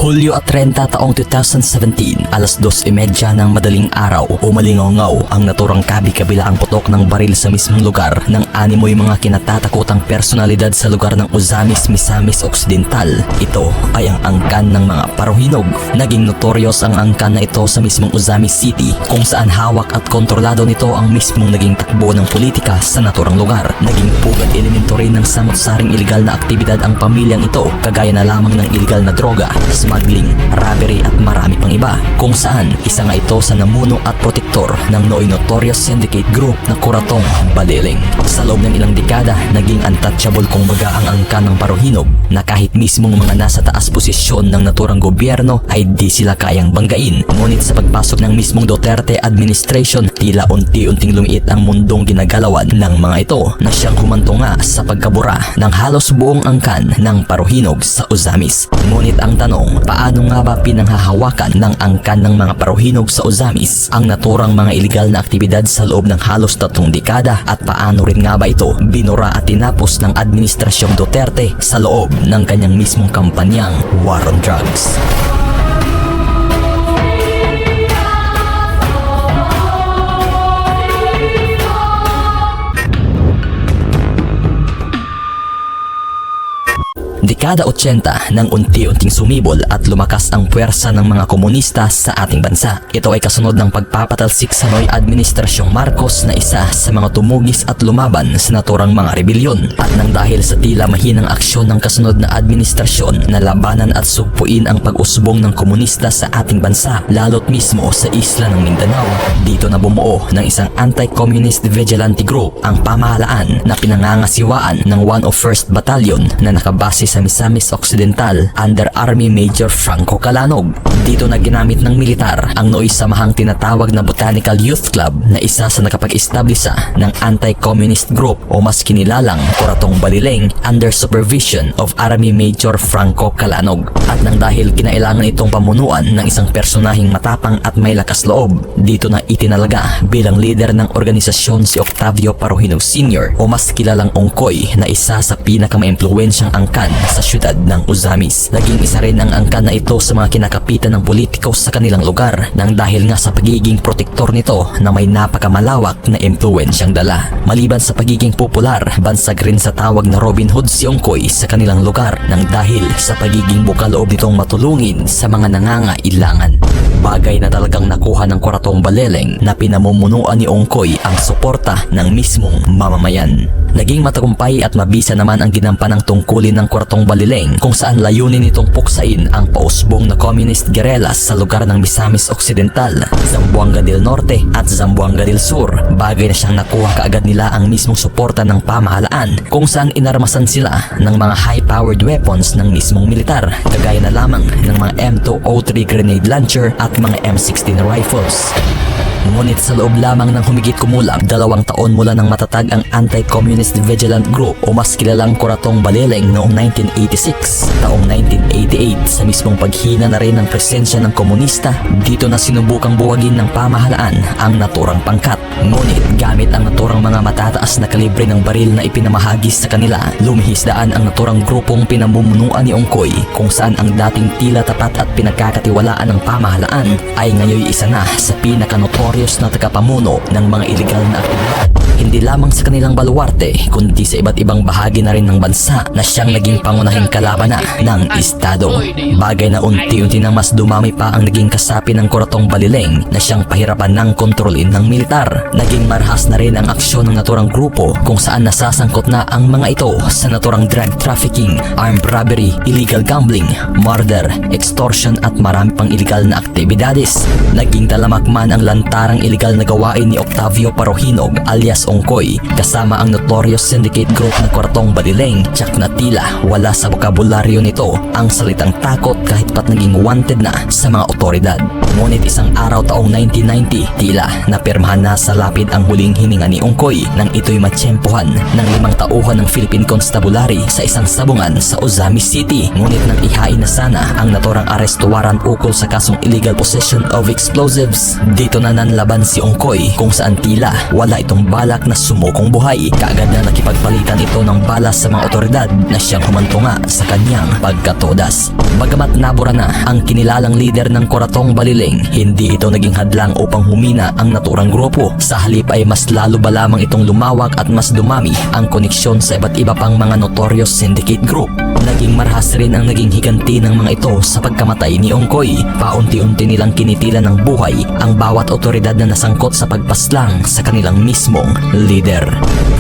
Hulyo at 30 taong 2017, alas 2:30 ng madaling araw, umalingaw-ngaw ang naturang kabi-kabilaang putok ng baril sa mismong lugar ng animoy mga kinatatakutang personalidad sa lugar ng Ozamis, Misamis Occidental. Ito ay ang angkan ng mga Parohinog. Naging notorious ang angkan na ito sa mismong Ozamis City, kung saan hawak at kontrolado nito ang mismong naging takbo ng politika sa naturang lugar. Naging pugad elemento rin ng samot-saring iligal na aktibidad ang pamilyang ito, kagaya na lamang ng iligal na droga, smuggling, robbery at marami pang iba, kung saan isa nga ito sa namuno at protektor ng nooy notorious syndicate group na Kuratong Baliling. Sa loob ng ilang dekada, naging untouchable kumbaga ang angkan ng Parohinog, na kahit mismong mga nasa taas posisyon ng naturang gobyerno ay di sila kayang banggain. Ngunit sa pagpasok ng mismong Duterte administration, tila unti-unting lumiit ang mundong ginagalawan ng mga ito, na siyang humanto nga sa pagkabura ng halos buong angkan ng Parohinog sa Ozamis. Ngunit ang tanong, paano nga ba pinanghahawakan ng angkan ng mga Parohinog sa Ozamis ang naturang mga iligal na aktibidad sa loob ng halos 3 dekada, at paano rin nga ba ito binura at tinapos ng administrasyong Duterte sa loob ng kanyang mismong kampanyang War on Drugs? Dekada 80 nang unti-unting sumibol at lumakas ang puwersa ng mga komunista sa ating bansa. Ito ay kasunod ng pagpapatalsik sa nooy administrasyong Marcos na isa sa mga tumugis at lumaban sa naturang mga rebelyon. At nang dahil sa tila mahinang aksyon ng kasunod na administrasyon na labanan at sugpuin ang pag-usbong ng komunista sa ating bansa, lalo't mismo sa isla ng Mindanao, dito na bumuo ng isang anti-communist vigilante group ang pamahalaan na pinangangasiwaan ng 101st Battalion na nakabase sa Misamis Occidental under Army Major Franco Calanog. Dito na ginamit ng militar ang nooy samahang tinatawag na Botanical Youth Club na isa sa nakapag-establisa ng anti-communist group o mas kinilalang Kuratong Baliling under supervision of Army Major Franco Calanog. At nang dahil kinailangan itong pamunuan ng isang personaheng matapang at may lakas loob, dito na itinalaga bilang leader ng organisasyon si Octavio Parohinog Sr. o mas kilalang Ongkoy, na isa sa pinakamaimpluwensyang angkan sa syudad ng Ozamis. Naging isa rin ang angkan na ito sa mga kinakapitan ng politiko sa kanilang lugar, nang dahil nga sa pagiging protektor nito na may napakamalawak na impluwensyang dala. Maliban sa pagiging popular, bansag rin sa tawag na Robin Hood si Ongkoy sa kanilang lugar, nang dahil sa pagiging bukaloob nitong matulungin sa mga nangangailangan. Bagay na talagang nakuha ng Kuratong Baliling na pinamumunuan ni Ongkoy ang suporta ng mismong mamamayan. Naging matagumpay at mabisa naman ang ginampan ng tungkulin ng Kuratong Baliling, kung saan layunin nitong puksain ang pausbong na communist guerrillas sa lugar ng Misamis Occidental, Zamboanga del Norte at Zamboanga del Sur. Bagay na siyang nakuha kaagad nila ang mismong suporta ng pamahalaan, kung saan inarmasan sila ng mga high-powered weapons ng mismong militar, kagaya na lamang ng mga M203 grenade launcher at mga M16 rifles. Ngunit sa loob lamang ng humigit kumulang 2 taon mula nang matatag ang Anti-Communist Vigilant Group o mas kilalang Kuratong Baliling noong 1986, taong 1988 sa mismong paghina na rin ng presensya ng komunista, dito na sinubukang buwagin ng pamahalaan ang naturang pangkat. Ngunit gamit ang naturang mga matataas na kalibre ng baril na ipinamahagi sa kanila, lumihisdaan ang naturang grupong pinamumunuan ni Ongkoy, kung saan ang dating tila tapat at pinagkakatiwalaan ng pamahalaan ay ngayon isa na sa pinaka-notorious na tagapamuno ng mga iligal na aktibidad. Hindi lamang sa kanilang baluarte, kundi sa iba't ibang bahagi na rin ng bansa na siyang naging pangunahing kalaban na ng Estado. Bagay na unti-unti nang mas dumami pa ang naging kasapi ng Kuratong Baliling na siyang pahirapan ng kontrolin ng militar. Naging marahas na rin ang aksyon ng naturang grupo, kung saan nasasangkot na ang mga ito sa naturang drug trafficking, armed robbery, illegal gambling, murder, extortion at marami pang illegal na aktibidades. Naging talamak man ang lantarang illegal na gawain ni Octavio Parohinog alias Ongkoy kasama ang notorious syndicate group na Kuratong Baliling, tsak na tila wala sa bokabularyo nito ang salitang takot kahit pat naging wanted na sa mga otoridad. Ngunit isang araw taong 1990, tila napirmahan na sa lapid ang huling hininga ni Ongkoy nang ito'y matsyempohan ng 5 tauhan ng Philippine Constabulary sa isang sabungan sa Ozamis City. Ngunit nang ihain na sana ang naturang arresto warrant ukol sa kasong illegal possession of explosives, dito na nanlaban si Ongkoy kung saan tila wala itong balak na sumukong buhay. Kaagad na nakipagpalitan ito ng bala sa mga otoridad na siyang humantunga sa kanyang pagkatodas. Bagamat nabura na ang kinilalang leader ng Kuratong Baliling, hindi ito naging hadlang upang humina ang naturang grupo. Sa halip ay mas lalo ba lamang itong lumawak at mas dumami ang koneksyon sa iba't iba pang mga notorious syndicate group. Naging marahas rin ang naging higanti ng mga ito sa pagkamatay ni Ongkoy. Paunti-unti nilang kinitilan ng buhay ang bawat otoridad na nasangkot sa pagpaslang sa kanilang mismong leader.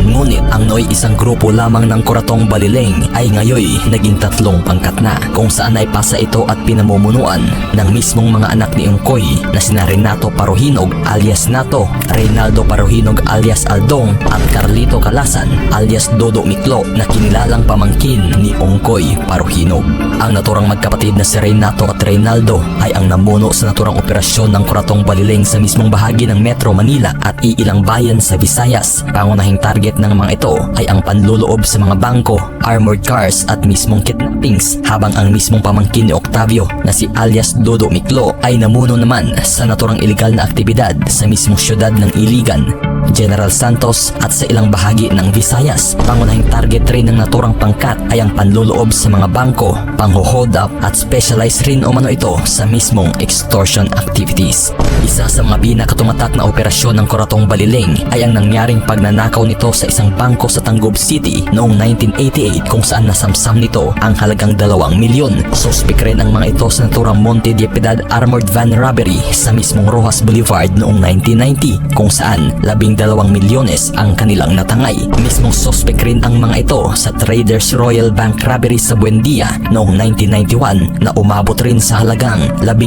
Ngunit ang Noy isang grupo lamang ng Kuratong Baliling ay ngayoy naging 3 pangkat na, kung saan ay pasa ito at pinamumunuan ng mismong mga anak ni Ongkoy na sina Renato Paruhinog alias Nato, Reynaldo Paruhinog alias Aldong at Carlito Calasan alias Dodo Miklo na kinilalang pamangkin ni Ongkoy Paruhinog. Ang naturang magkapatid na si Renato at Reynaldo ay ang namuno sa naturang operasyon ng Kuratong Baliling sa mismong bahagi ng Metro Manila at iilang bayan sa Visayas. Pangunahing target ng mga ito ay ang panluloob sa mga bangko, armored cars at mismong kidnappings, habang ang mismong pamangkin ni Octavio na si alias Dodo Miklo ay namuno naman sa naturang iligal na aktibidad sa mismong syudad ng Iligan, General Santos at sa ilang bahagi ng Visayas. Pangunahing target rin ng naturang pangkat ay ang panluloob sa mga bangko, pangho-hold up at specialized rin umano ito sa mismong extortion activities. Isa sa mga pinakatumatak na operasyon ng Kuratong Baliling ay ang nangyaring pagnanakaw nito sa isang bangko sa Tangub City noong 1988, kung saan nasamsam nito ang halagang 2 milyon. Suspek rin ang mga ito sa naturang Monte de Piedad armored van robbery sa mismong Rojas Boulevard noong 1990, kung saan 12 milyones ang kanilang natangay. Mismong suspek rin ang mga ito sa Traders Royal Bank robbery sa Buendia noong 1991 na umabot rin sa halagang 12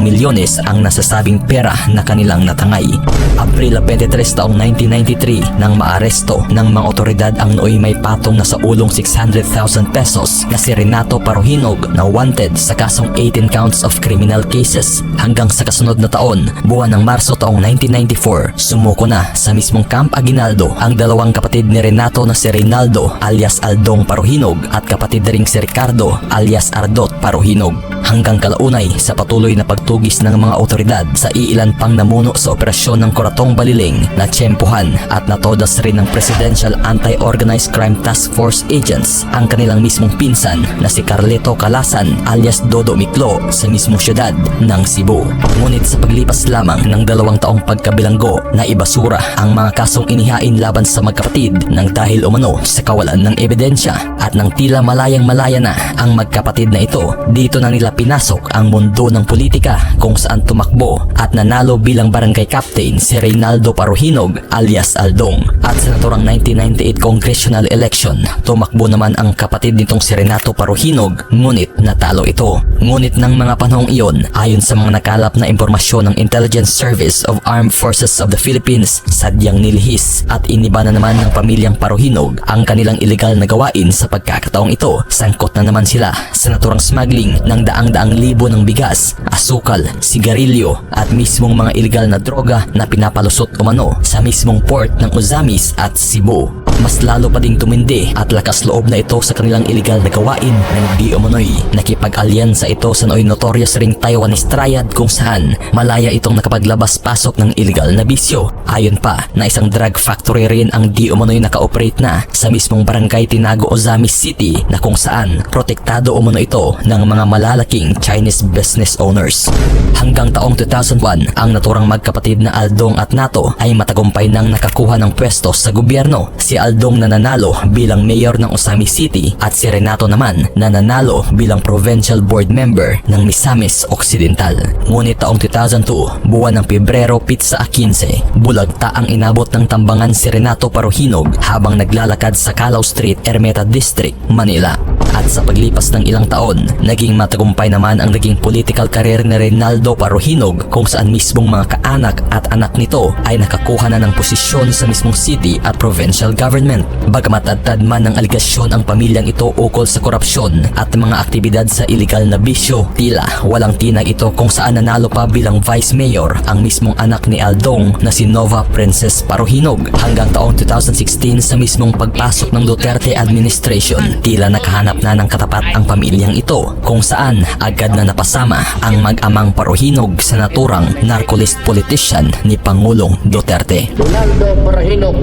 milyones ang nasasabing pera na kanilang natangay. Abril 23 taong 1993 nang maaresto ng mga otoridad ang nooy may patong na sa ulong 600,000 pesos na si Renato Paruhinog na wanted sa kasong 18 counts of criminal cases. Hanggang sa kasunod na taon, buwan ng Marso taong 1994, sumuko na sa mismong Camp Aguinaldo ang 2 kapatid ni Renato na si Reynaldo alias Aldong Paruhinog at kapatid ring si Ricardo alias Ardot Paruhinog. Hanggang kalaunay sa patuloy na pagtugis ng mga otoridad sa iilan pang namuno sa operasyon ng Kuratong Baliling, na tsyempohan at natodas rin ng Presidential Anti-Organized Crime Task Force agents ang kanilang mismong pinsan na si Carlito Calasan alias Dodo Miklo sa mismong syudad ng Cebu. Ngunit sa paglipas lamang ng 2 taong pagkabilanggo, na ibasura ang mga kasong inihain laban sa magkapatid nang dahil umano sa kawalan ng ebidensya, at nang tila malayang-malaya na ang magkapatid na ito, dito na nila pinasok ang mundo ng politika, kung saan tumakbo at nanalo bilang barangay captain si Reynaldo Paruhinog alias Aldong. At sa naturang 1998 congressional election, tumakbo naman ang kapatid nitong si Renato Paruhinog, ngunit natalo ito. Ngunit ng mga panahong iyon, ayon sa mga nakalap na impormasyon ng Intelligence Service of Armed Forces of the Philippines, sadyang nilihis at iniba na naman ng pamilyang Paruhinog ang kanilang iligal na gawain sa pagkakataong ito. Sangkot na naman sila sa naturang smuggling ng daang-daang libo ng bigas, asukal, sigarilyo at mismong mga iligal na droga na pinapalusot umano sa mismong port ng Ozamis at Cebu. Mas lalo pa ding tumindi at lakas loob na ito sa kanilang iligal na gawain ng di umano'y nakipag-alyansa ito sa nooy notorious ring Taiwanese triad, kung saan malaya itong nakapaglabas-pasok ng iligal na bisyo. Ayon pa na isang drug factory rin ang di umano'y naka-operate na sa mismong barangay Tinago, Ozamis City, na kung saan protektado umano ito ng mga malalaking Chinese business owners. Hanggang taong 2001, ang naturang magkapatid na Aldong at Nato ay matagumpay nang nakakuha ng pwesto sa gobyerno. Si Aldong nananalo bilang mayor ng Ozamis City at si Renato naman nananalo bilang provincial board member ng Misamis Occidental. Ngunit taong 2002, buwan ng Pebrero pitsa 15, bulagta ang inabot ng tambangan si Renato Paruhinog habang naglalakad sa Calao Street, Ermita District, Manila. At sa paglipas ng ilang taon, naging matagumpay naman ang naging political career ni Reynaldo Paruhinog kung saan mismong mga kaanak at anak nito ay nakakuha na ng posisyon sa mismong city at provincial government. Bagamat tad man ng aligasyon ang pamilyang ito ukol sa korupsyon at mga aktibidad sa iligal na bisyo, tila walang tinag ito kung saan nanalo pa bilang vice mayor ang mismong anak ni Aldong na si Nova Princess Paruhinog. Hanggang taong 2016 sa mismong pagpasok ng Duterte administration, tila nakahanap na ng katapat ang pamilyang ito kung saan agad na napasama ang mag-amang Paruhinog sa naturang narcolist politician ni Pangulong Duterte. Reynaldo Paruhinog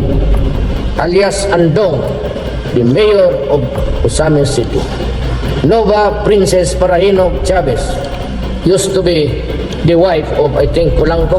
alias Andong, the mayor of Osamis City. Nova Princess Paruhinog Chavez used to be the wife of, I think, Kulangko.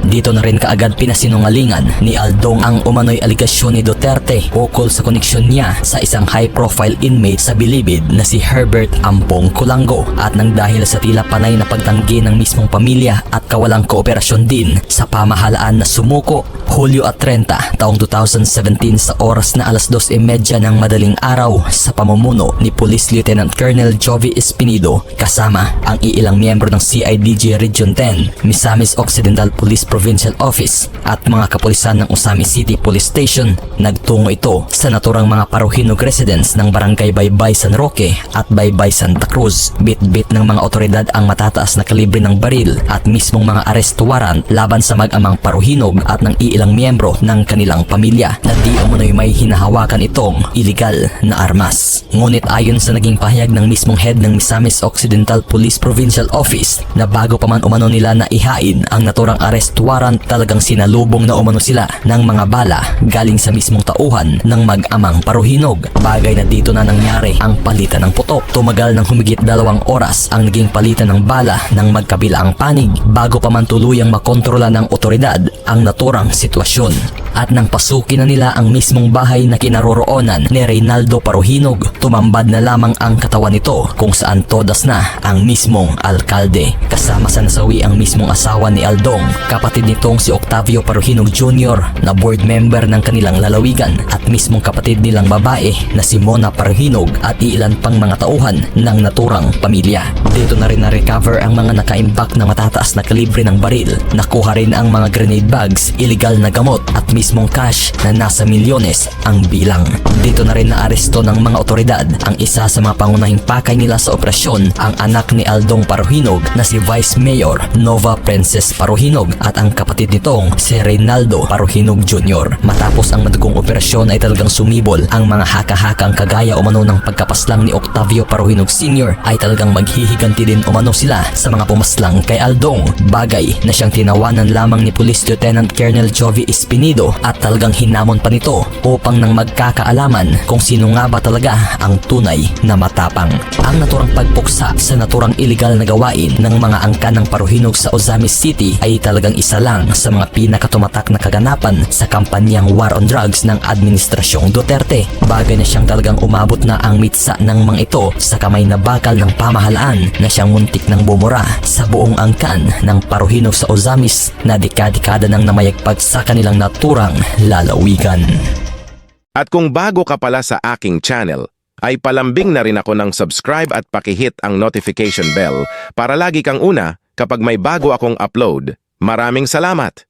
Dito na rin kaagad pinasinungalingan ni Aldong ang umano'y aligasyon ni Duterte ukol sa koneksyon niya sa isang high-profile inmate sa Bilibid na si Herbert Ampong Kulango, at nang dahil sa tila panay na pagtanggi ng mismong pamilya at kawalang kooperasyon din sa pamahalaan na sumuko, Hulyo at 30 taong 2017 sa oras na alas 2:30 ng madaling araw sa pamumuno ni Police Lieutenant Colonel Jovi Espinido kasama ang iilang miyembro ng CIDG Region 10, Misamis Occidental Police Provincial Office at mga kapulisan ng Osamis City Police Station. Nagtungo ito sa naturang mga Paruhinog residents ng Barangay Baybay San Roque at Baybay Santa Cruz. Bit-bit ng mga otoridad ang matataas na kalibre ng baril at mismong mga arrest warrant laban sa mag-amang Paruhinog at ng iilang miyembro ng kanilang pamilya na di umano'y may hinahawakan itong iligal na armas. Ngunit ayon sa naging pahayag ng mismong head ng Misamis Occidental Police Provincial Office na bago pa man umano nila na ihain ang naturang arrest warrant, talagang sinalubong na umano sila ng mga bala galing sa mismong tauhan ng mag-amang Paruhinog. Bagay na dito na nangyari ang palitan ng putok. Tumagal ng humigit 2 oras ang naging palitan ng bala ng magkabilaang panig bago pa man tuluyang makontrola ng otoridad ang naturang sitwasyon. At nang pasukin na nila ang mismong bahay na kinaroroonan ni Reynaldo Paruhinog, tumambad na lamang ang katawan nito kung saan todas na ang mismong alkalde. Kasama sa nasawi ang mismong asawa ni Aldong, kapatid nitong si Octavio Paruhinog Jr. na board member ng kanilang lalawigan, at mismong kapatid nilang babae na si Mona Paruhinog at ilan pang mga tauhan ng naturang pamilya. Dito na rin na-recover ang mga nakaimbak na matataas na kalibre ng baril. Nakuha rin ang mga grenade bags, illegal na gamot at mismong cash na nasa milyones ang bilang. Dito na rin naaresto ng mga otoridad ang isa sa mga pangunahing pakay nila sa operasyon, ang anak ni Aldong Paruhinog na si Vice Mayor Nova Princess Paruhinog at ang kapatid nitong si Reynaldo Paruhinog Jr. Matapos ang madugong operasyon ay talagang sumibol ang mga haka-hakang kagaya umano ng pagkapaslang ni Octavio Paruhinog Sr. ay talagang maghihiganti din umano sila sa mga pumaslang kay Aldong, bagay na siyang tinawanan lamang ni Police Lieutenant Colonel Jovi Espinido at talagang hinamon pa nito upang nang magkakaalaman kung sino nga ba talaga ang tunay na matapang. Ang naturang pagpuksa sa naturang iligal na gawain ng mga angkan ng Paruhinog sa Osamis City ay talagang isa lang sa mga pinakatumatak na kaganapan sa kampanyang War on Drugs ng Administrasyong Duterte. Bagay na siyang talagang umabot na ang mitsa ng mga ito sa kamay na bakal ng pamahalaan na siyang muntik ng bumura sa buong angkan ng Paruhinog sa Osamis na dekada-dekada nang namayagpag sa kanilang naturang lalawigan. At kung bago ka pala sa aking channel, ay palambing na rin ako ng subscribe at pakihit ang notification bell para lagi kang una kapag may bago akong upload. Maraming salamat!